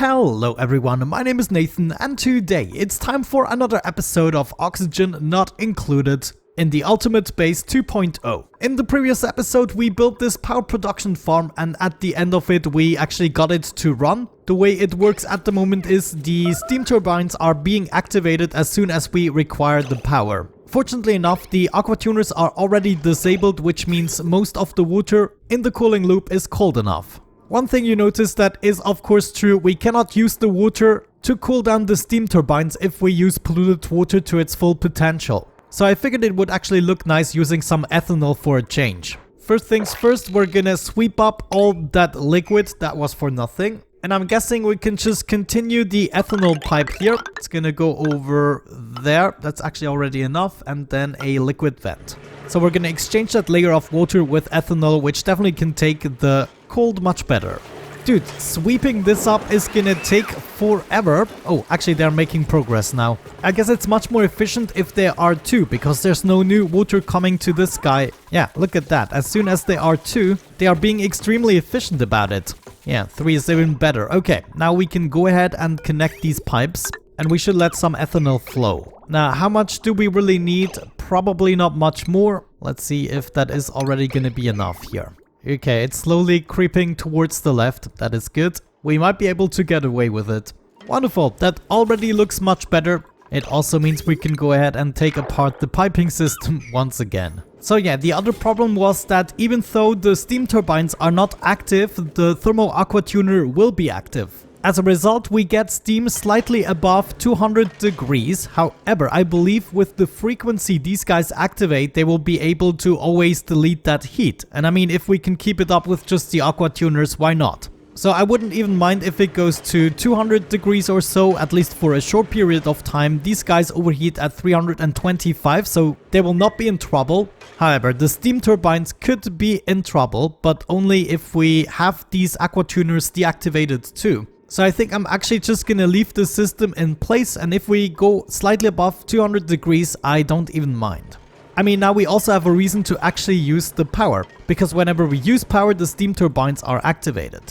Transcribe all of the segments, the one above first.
Hello everyone, my name is Nathan and today it's time for another episode of Oxygen Not Included in the Ultimate Base 2.0. In the previous episode we built this power production farm and at the end of it we actually got it to run. The way it works at the moment is the steam turbines are being activated as soon as we require the power. Fortunately enough, the aqua tuners are already disabled, which means most of the water in the cooling loop is cold enough. One thing you notice that is of course true, we cannot use the water to cool down the steam turbines if we use polluted water to its full potential. So I figured it would actually look nice using some ethanol for a change. First things first, we're gonna sweep up all that liquid that was for nothing. And I'm guessing we can just continue the ethanol pipe here. It's gonna go over there. That's actually already enough. And then a liquid vent. So we're gonna exchange that layer of water with ethanol, which definitely can take the cold much better. Dude, sweeping this up is gonna take forever. Oh, actually they're making progress now. I guess it's much more efficient if there are two, because there's no new water coming to this guy. Yeah, look at that. As soon as there are two, they are being extremely efficient about it. Yeah, 3 is even better. Okay, now we can go ahead and connect these pipes. And we should let some ethanol flow. Now, how much do we really need? Probably not much more. Let's see if that is already gonna be enough here. Okay, it's slowly creeping towards the left. That is good. We might be able to get away with it. Wonderful. That already looks much better. It also means we can go ahead and take apart the piping system once again. So yeah, the other problem was that even though the steam turbines are not active, the thermo aqua tuner will be active. As a result, we get steam slightly above 200 degrees. However, I believe with the frequency these guys activate, they will be able to always delete that heat. And I mean, if we can keep it up with just the aqua tuners, why not? So I wouldn't even mind if it goes to 200 degrees or so, at least for a short period of time. These guys overheat at 325, so they will not be in trouble. However, the steam turbines could be in trouble, but only if we have these aqua tuners deactivated too. So I think I'm actually just gonna leave the system in place, and if we go slightly above 200 degrees, I don't even mind. I mean, now we also have a reason to actually use the power, because whenever we use power, the steam turbines are activated.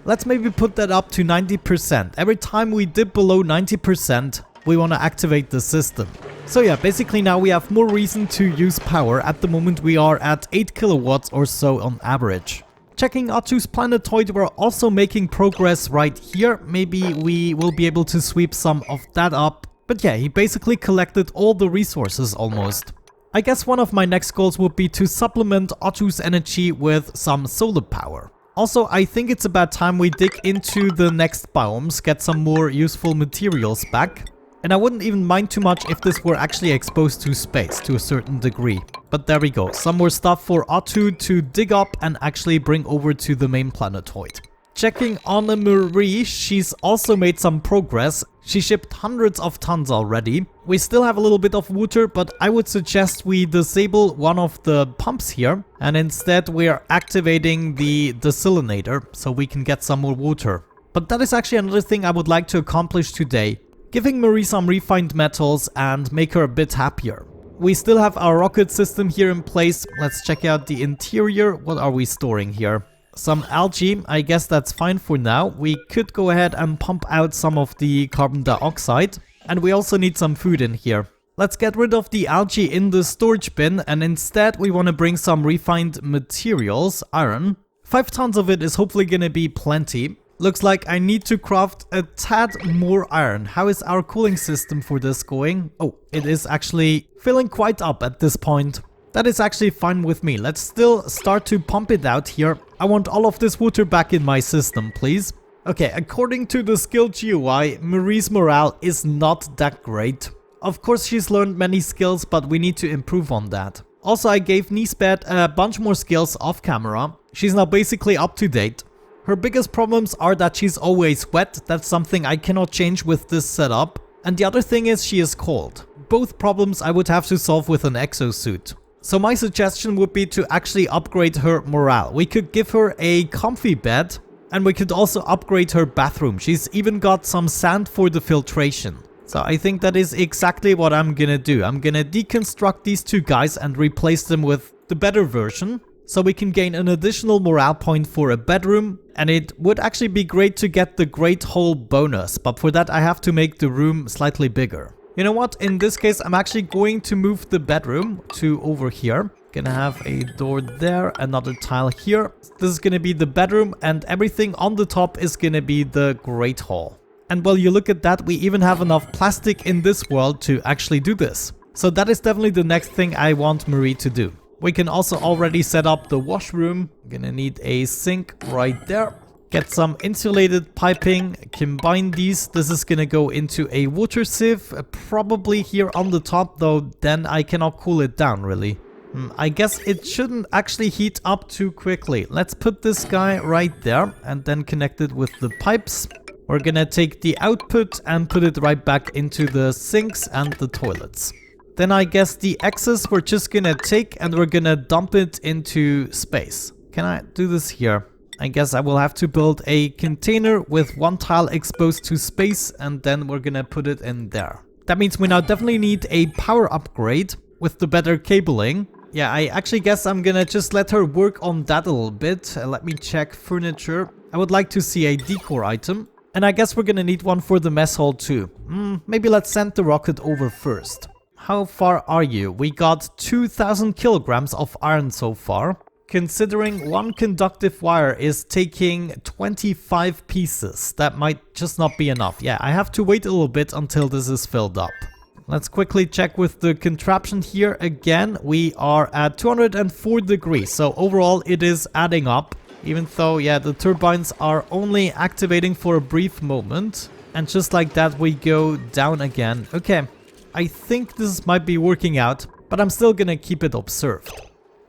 Let's maybe put that up to 90%. Every time we dip below 90%, we want to activate the system. So yeah, basically now we have more reason to use power. At the moment we are at 8 kilowatts or so on average. Checking Ottos Planetoid, we're also making progress right here. Maybe we will be able to sweep some of that up. But yeah, he basically collected all the resources almost. I guess one of my next goals would be to supplement Otto's energy with some solar power. Also, I think it's about time we dig into the next biomes, get some more useful materials back. And I wouldn't even mind too much if this were actually exposed to space to a certain degree. But there we go, some more stuff for Otto to dig up and actually bring over to the main planetoid. Checking on Marie, she's also made some progress. She shipped hundreds of tons already. We still have a little bit of water, but I would suggest we disable one of the pumps here. And instead we are activating the desalinator so we can get some more water. But that is actually another thing I would like to accomplish today. Giving Marie some refined metals and make her a bit happier. We still have our rocket system here in place. Let's check out the interior. What are we storing here? Some algae. I guess that's fine for now. We could go ahead and pump out some of the carbon dioxide. And we also need some food in here. Let's get rid of the algae in the storage bin. And instead we want to bring some refined materials. Iron. 5 tons of it is hopefully going to be plenty. Looks like I need to craft a tad more iron. How is our cooling system for this going? Oh, it is actually filling quite up at this point. That is actually fine with me. Let's still start to pump it out here. I want all of this water back in my system, please. Okay, according to the skill GUI, Marie's morale is not that great. Of course, she's learned many skills, but we need to improve on that. Also, I gave Nisbet a bunch more skills off camera. She's now basically up to date. Her biggest problems are that she's always wet. That's something I cannot change with this setup. And the other thing is she is cold. Both problems I would have to solve with an exosuit. So my suggestion would be to actually upgrade her morale. We could give her a comfy bed and we could also upgrade her bathroom. She's even got some sand for the filtration. So I think that is exactly what I'm gonna do. I'm gonna deconstruct these two guys and replace them with the better version. so we can gain an additional morale point for a bedroom, and it would actually be great to get the Great Hole bonus, but for that I have to make the room slightly bigger. You know what, in this case I'm actually going to move the bedroom to over here. Gonna have a door there, another tile here. This is gonna be the bedroom, and everything on the top is gonna be the Great Hall. And while you look at that, we even have enough plastic in this world to actually do this. So that is definitely the next thing I want Marie to do. We can also already set up the washroom. Gonna need a sink right there. Get some insulated piping, combine these. This is gonna go into a water sieve, probably here on the top, though then I cannot cool it down really. I guess it shouldn't actually heat up too quickly. Let's put this guy right there and then connect it with the pipes. We're gonna take the output and put it right back into the sinks and the toilets. Then I guess the excess we're just gonna take and we're gonna dump it into space. Can I do this here? I guess I will have to build a container with one tile exposed to space, and then we're gonna put it in there. That means we now definitely need a power upgrade with the better cabling. Yeah, I actually guess I'm gonna just let her work on that a little bit. Let me check furniture. I would like to see a decor item. And I guess we're gonna need one for the mess hall too. Maybe let's send the rocket over first. How far are you? We got 2,000 kilograms of iron so far. Considering one conductive wire is taking 25 pieces, that might just not be enough. Yeah, I have to wait a little bit until this is filled up. Let's quickly check with the contraption here again. We are at 204 degrees, so overall it is adding up. Even though, yeah, the turbines are only activating for a brief moment. And just like that we go down again. Okay, I think this might be working out, but I'm still gonna keep it observed.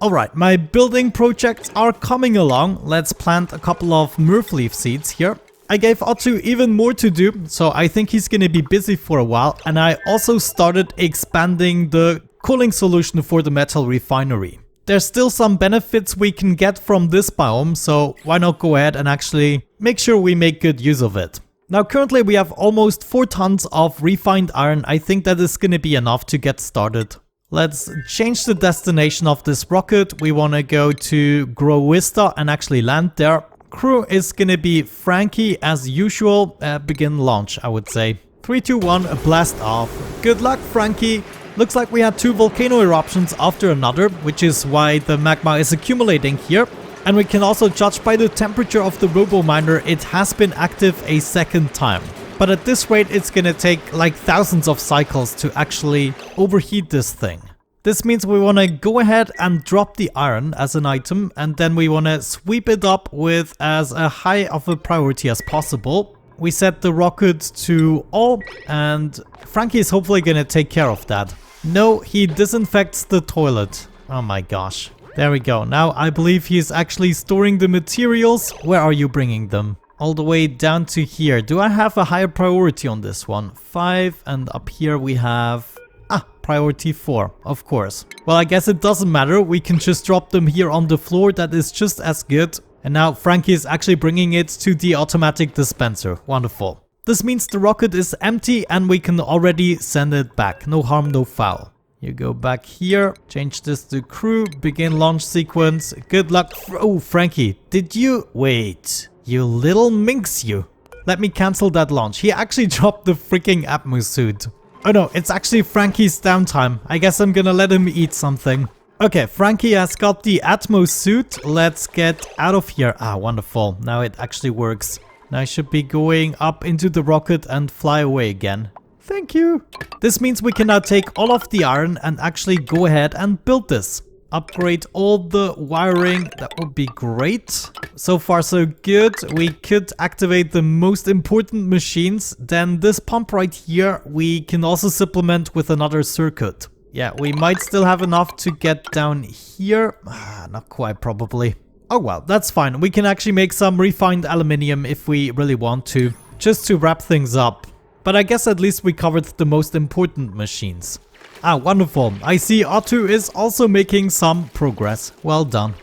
Alright, my building projects are coming along. Let's plant a couple of murf leaf seeds here. I gave Otto even more to do, so I think he's gonna be busy for a while. And I also started expanding the cooling solution for the metal refinery. There's still some benefits we can get from this biome, so why not go ahead and actually make sure we make good use of it. Now currently we have almost 4 tons of refined iron. I think that is gonna be enough to get started. Let's change the destination of this rocket. We wanna go to Grovista and actually land there. Crew is gonna be Frankie as usual. Begin launch, I would say. 3, 2, 1, blast off. Good luck, Frankie. Looks like we had 2 volcano eruptions after another, which is why the magma is accumulating here. And we can also judge by the temperature of the robo miner, it has been active a second time. But at this rate, it's gonna take like thousands of cycles to actually overheat this thing. This means we want to go ahead and drop the iron as an item, and then we want to sweep it up with as a high of a priority as possible. We set the rocket to all, and Frankie is hopefully going to take care of that. No, he disinfects the toilet. Oh my gosh. There we go. Now I believe he's actually storing the materials. Where are you bringing them? All the way down to here. Do I have a higher priority on this one? 5, and up here we have... priority 4, of course. Well, I guess it doesn't matter. We can just drop them here on the floor. That is just as good. And now Frankie is actually bringing it to the automatic dispenser. Wonderful. This means the rocket is empty and we can already send it back. No harm, no foul. You go back here, change this to crew, begin launch sequence. Good luck. Oh, Frankie, did you... Wait, you little minx you. Let me cancel that launch. He actually dropped the freaking Atmos suit. Oh no, it's actually Frankie's downtime. I guess I'm gonna let him eat something. Okay, Frankie has got the Atmos suit. Let's get out of here. Ah, wonderful. Now it actually works. Now I should be going up into the rocket and fly away again. Thank you. This means we can now take all of the iron and actually go ahead and build this. Upgrade all the wiring. That would be great. So far so good. We could activate the most important machines. Then this pump right here, we can also supplement with another circuit. Yeah, we might still have enough to get down here. Not quite, probably. Oh well, that's fine. We can actually make some refined aluminium if we really want to, just to wrap things up. But I guess at least we covered the most important machines. Ah, wonderful. I see Otto is also making some progress. Well done,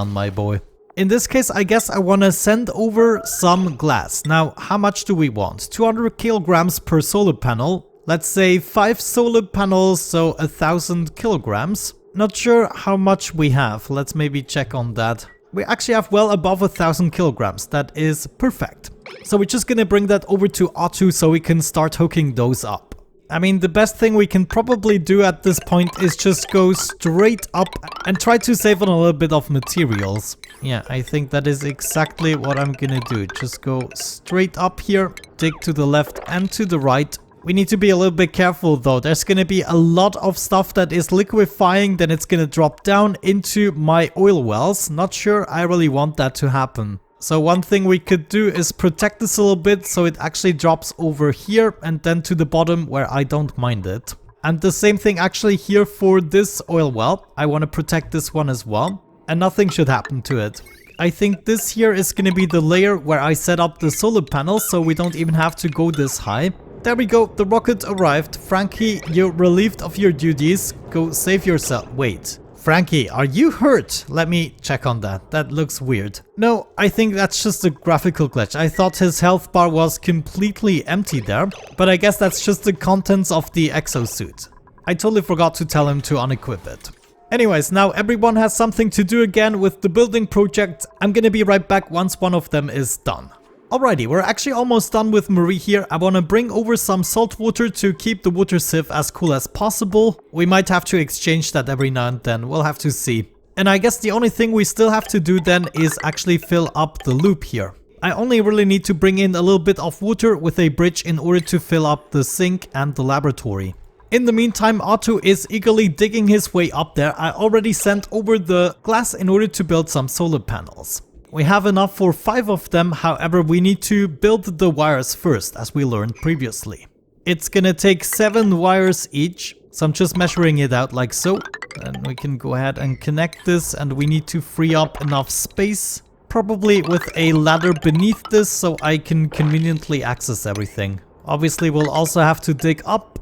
my boy. In this case, I guess I want to send over some glass. Now, how much do we want? 200 kilograms per solar panel. Let's say 5 solar panels, so 1,000 kilograms. Not sure how much we have. Let's maybe check on that. We actually have well above 1,000 kilograms. That is perfect. So we're just gonna bring that over to Otto so we can start hooking those up. I mean, the best thing we can probably do at this point is just go straight up and try to save on a little bit of materials. Yeah, I think that is exactly what I'm gonna do. Just go straight up here, dig to the left and to the right. We need to be a little bit careful though. There's gonna be a lot of stuff that is liquefying, then it's gonna drop down into my oil wells. Not sure I really want that to happen. So one thing we could do is protect this a little bit so it actually drops over here and then to the bottom where I don't mind it. And the same thing actually here for this oil well. I want to protect this one as well and nothing should happen to it. I think this here is going to be the layer where I set up the solar panels so we don't even have to go this high. There we go, the rocket arrived. Frankie, you're relieved of your duties. Go save yourself. Wait. Frankie, are you hurt? Let me check on that. That looks weird. No, I think that's just a graphical glitch. I thought his health bar was completely empty there, but I guess that's just the contents of the exosuit. I totally forgot to tell him to unequip it. Anyways, now everyone has something to do again with the building project. I'm gonna be right back once one of them is done. Alrighty, we're actually almost done with Marie here. I want to bring over some salt water to keep the water sieve as cool as possible. We might have to exchange that every now and then, we'll have to see. And I guess the only thing we still have to do then is actually fill up the loop here. I only really need to bring in a little bit of water with a bridge in order to fill up the sink and the laboratory. In the meantime, Otto is eagerly digging his way up there. I already sent over the glass in order to build some solar panels. We have enough for 5 of them, however we need to build the wires first, as we learned previously. It's gonna take 7 wires each, so I'm just measuring it out like so. And we can go ahead and connect this, and we need to free up enough space. Probably with a ladder beneath this, so I can conveniently access everything. Obviously we'll also have to dig up,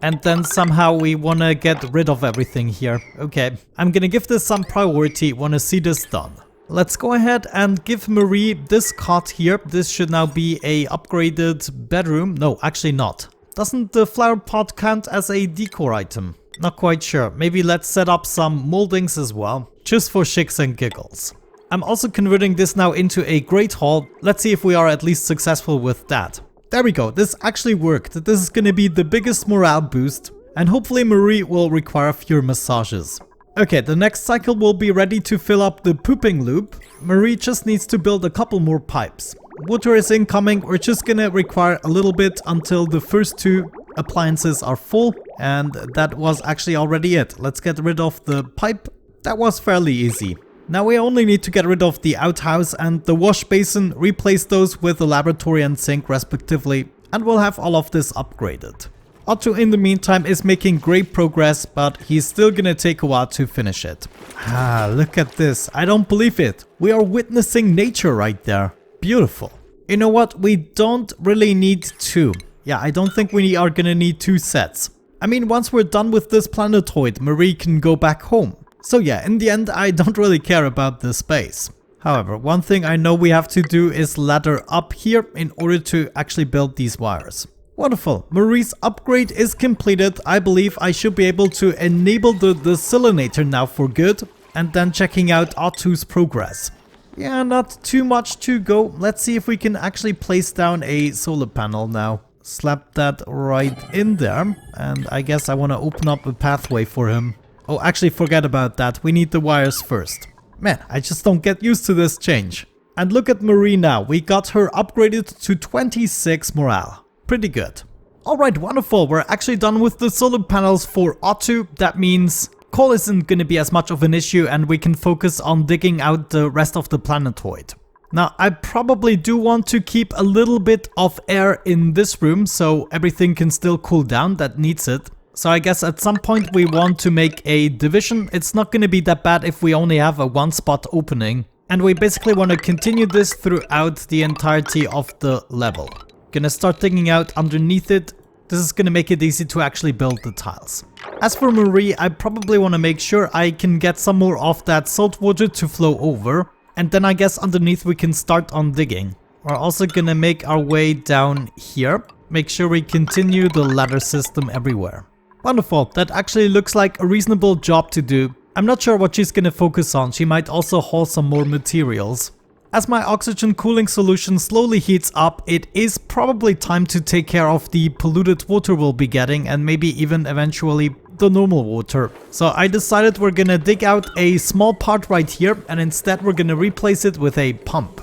and then somehow we wanna get rid of everything here. Okay, I'm gonna give this some priority, wanna see this done. Let's go ahead and give Marie this cot here. This should now be a upgraded bedroom. No, actually not. Doesn't the flower pot count as a decor item? Not quite sure. Maybe let's set up some moldings as well, just for shits and giggles. I'm also converting this now into a great hall. Let's see if we are at least successful with that. There we go. This actually worked. This is going to be the biggest morale boost. And hopefully Marie will require fewer massages. Okay, the next cycle will be ready to fill up the pooping loop. Marie just needs to build a couple more pipes. Water is incoming. We're just gonna require a little bit until the first 2 appliances are full. And that was actually already it. Let's get rid of the pipe. That was fairly easy. Now we only need to get rid of the outhouse and the wash basin, replace those with the laboratory and sink respectively, and we'll have all of this upgraded. Otto in the meantime is making great progress, but he's still gonna take a while to finish it. Ah, look at this. I don't believe it. We are witnessing nature right there. Beautiful. You know what? We don't really need 2. Yeah, I don't think we are gonna need 2 sets. I mean, once we're done with this planetoid, Marie can go back home. So yeah, in the end, I don't really care about the space. However, one thing I know we have to do is ladder up here in order to actually build these wires. Wonderful. Marie's upgrade is completed. I believe I should be able to enable the desalinator now for good. And then checking out Otto's progress. Yeah, not too much to go. Let's see if we can actually place down a solar panel now. Slap that right in there. And I guess I want to open up a pathway for him. Oh, actually forget about that. We need the wires first. Man, I just don't get used to this change. And look at Marie now. We got her upgraded to 26 morale. Pretty good. Alright, wonderful. We're actually done with the solar panels for Otto. That means coal isn't going to be as much of an issue and we can focus on digging out the rest of the planetoid. Now, I probably do want to keep a little bit of air in this room so everything can still cool down. That needs it. So I guess at some point we want to make a division. It's not going to be that bad if we only have a 1 spot opening. And we basically want to continue this throughout the entirety of the level. Gonna start digging out underneath it. This is gonna make it easy to actually build the tiles. As for Marie, I probably want to make sure I can get some more of that salt water to flow over. And then I guess underneath we can start on digging. We're also gonna make our way down here. Make sure we continue the ladder system everywhere. Wonderful, that actually looks like a reasonable job to do. I'm not sure what she's gonna focus on, she might also haul some more materials. As my oxygen cooling solution slowly heats up, it is probably time to take care of the polluted water we'll be getting and maybe even eventually the normal water. So I decided we're gonna dig out a small part right here and instead we're gonna replace it with a pump.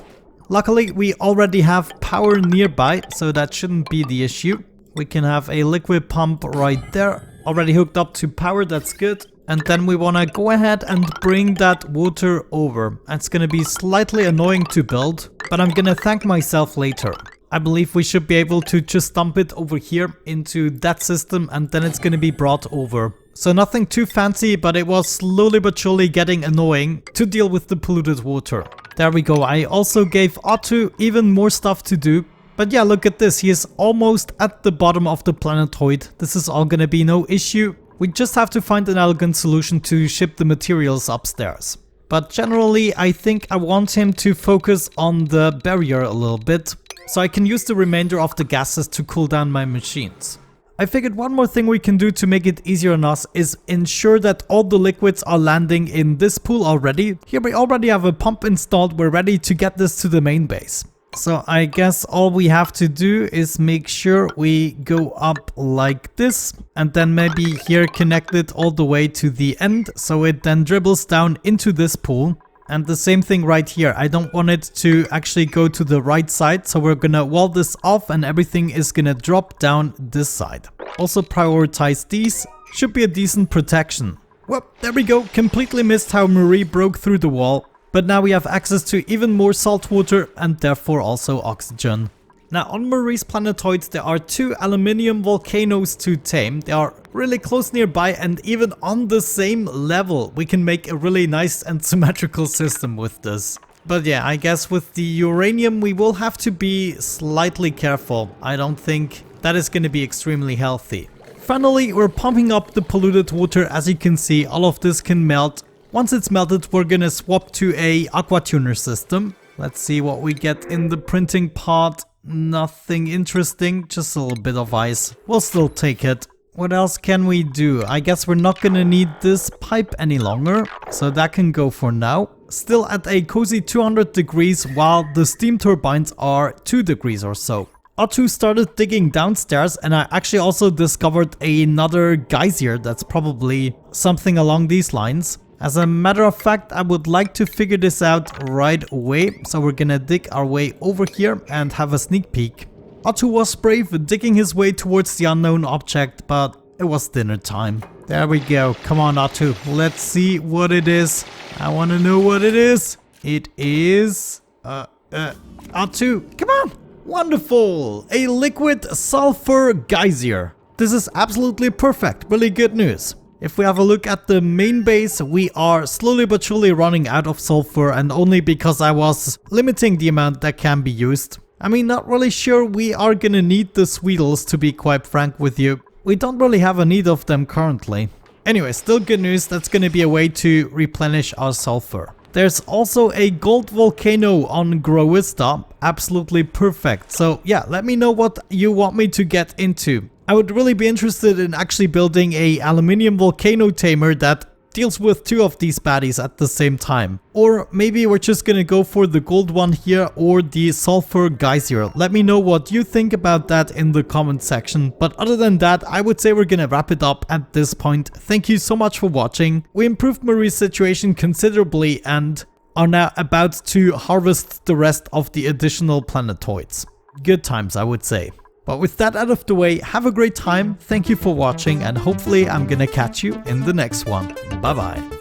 Luckily we already have power nearby, so that shouldn't be the issue. We can have a liquid pump right there, already hooked up to power, that's good. And then we want to go ahead and bring that water over. It's going to be slightly annoying to build, but I'm going to thank myself later. I believe we should be able to just dump it over here into that system and then it's going to be brought over. So nothing too fancy, but it was slowly but surely getting annoying to deal with the polluted water. There we go. I also gave Otto even more stuff to do. But yeah, look at this. He is almost at the bottom of the planetoid. This is all going to be no issue. We just have to find an elegant solution to ship the materials upstairs. But generally, I think I want him to focus on the barrier a little bit, so I can use the remainder of the gases to cool down my machines. I figured one more thing we can do to make it easier on us is ensure that all the liquids are landing in this pool already. Here we already have a pump installed, we're ready to get this to the main base. So I guess all we have to do is make sure we go up like this and then maybe here connect it all the way to the end so it then dribbles down into this pool. And the same thing right here. I don't want it to actually go to the right side, so we're gonna wall this off and everything is gonna drop down this side. Also prioritize these, should be a decent protection. Well, there we go, completely missed how Marie broke through the wall. But now we have access to even more salt water and therefore also oxygen. Now on Marie's planetoid there are 2 aluminium volcanoes to tame. They are really close nearby and even on the same level. We can make a really nice and symmetrical system with this. But yeah, I guess with the uranium we will have to be slightly careful. I don't think that is going to be extremely healthy. Finally, we're pumping up the polluted water. As you can see, all of this can melt. Once it's melted, we're gonna swap to a aqua tuner system. Let's see what we get in the printing part. Nothing interesting, just a little bit of ice. We'll still take it. What else can we do? I guess we're not gonna need this pipe any longer, so that can go for now. Still at a cozy 200 degrees, while the steam turbines are 2 degrees or so. Otto started digging downstairs and I actually also discovered another geyser that's probably something along these lines. As a matter of fact, I would like to figure this out right away, so we're gonna dig our way over here and have a sneak peek. Otto was brave, digging his way towards the unknown object, but it was dinner time. There we go, come on Otto, let's see what it is. I wanna know what it is. It is... Otto, come on! Wonderful! A liquid sulfur geyser. This is absolutely perfect, really good news. If we have a look at the main base, we are slowly but surely running out of sulfur, and only because I was limiting the amount that can be used. I mean, not really sure we are gonna need the Sweetles, to be quite frank with you. We don't really have a need of them currently. Anyway, still good news, that's gonna be a way to replenish our sulfur. There's also a gold volcano on Groista, absolutely perfect. So yeah, let me know what you want me to get into. I would really be interested in actually building a aluminium volcano tamer that deals with 2 of these baddies at the same time. Or maybe we're just gonna go for the gold one here or the sulfur geyser. Let me know what you think about that in the comment section. But other than that, I would say we're gonna wrap it up at this point. Thank you so much for watching. We improved Marie's situation considerably and are now about to harvest the rest of the additional planetoids. Good times, I would say. But with that out of the way, have a great time, thank you for watching, and hopefully I'm gonna catch you in the next one. Bye bye.